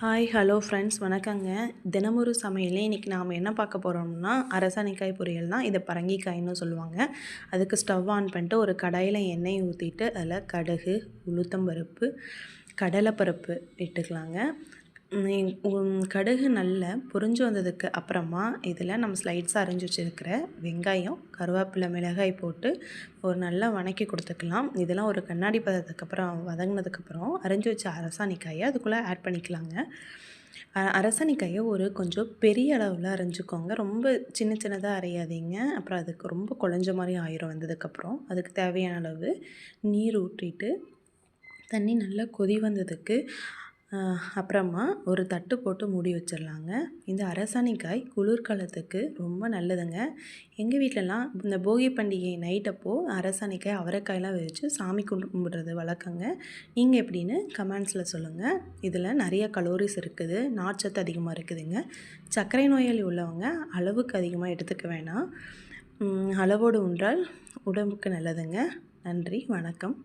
Hi hello friends வணக்கங்க. தினமொரு சமையல்ல இன்றைக்கி நாம் என்ன பார்க்க போகிறோம்னா அரசாணிக்காய் பொரியல் தான். இதை பரங்கிக்காய்னு சொல்லுவாங்க. அதுக்கு ஸ்டவ் ஆன் பண்ணிட்டு ஒரு கடாயில் எண்ணெய் ஊற்றிட்டு அதில் கடுகு, உளுத்தம்பருப்பு, கடலைப்பருப்பு இட்டுக்கலாங்க. கடுகு நல்லா பொரிஞ்சு வந்ததுக்கு அப்புறமா இதில் நம்ம ஸ்லைட்ஸாக அரிஞ்சு வச்சுருக்கிற வெங்காயம், கருவேப்பிலை, மிளகாய் போட்டு ஒரு நல்லா வணக்கி கொடுத்துக்கலாம். இதெல்லாம் ஒரு கண்ணாடி பதத்துக்கு அப்புறம் வதங்கினதுக்கப்புறம் அரிஞ்சு வச்ச அரசாணிக்காயை அதுக்குள்ளே ஆட் பண்ணிக்கலாங்க. அரசாணிக்காயை ஒரு கொஞ்சம் பெரிய அளவில் அரிஞ்சுக்கோங்க. ரொம்ப சின்ன சின்னதாக அரையாதீங்க. அப்புறம் அதுக்கு ரொம்ப குழஞ்ச மாதிரி ஆயிரும். வந்ததுக்கப்புறம் அதுக்கு தேவையான அளவு நீர் ஊற்றிட்டு தண்ணி நல்லா கொதி வந்ததுக்கு அப்புறமா ஒரு தட்டு போட்டு மூடி வச்சிடலாங்க. இந்த அரசாணிக்காய் குளிர்காலத்துக்கு ரொம்ப நல்லதுங்க. எங்கள் வீட்டிலலாம் இந்த போகி பண்டிகை நைட் அப்போது அரசாணிக்காய், அவரைக்காயெலாம் வச்சு சாமி கும்பிட்றது வழக்கங்க. நீங்கள் எப்படின்னு கமெண்ட்ஸில் சொல்லுங்கள். இதில் நிறைய கலோரிஸ் இருக்குது, நார்ச்சத்து அதிகமாக இருக்குதுங்க. சர்க்கரை நோயாளி உள்ளவங்க அளவுக்கு அதிகமாக எடுத்துக்க வேணாம். அளவோடு உண்டால் உடம்புக்கு நல்லதுங்க. நன்றி, வணக்கம்.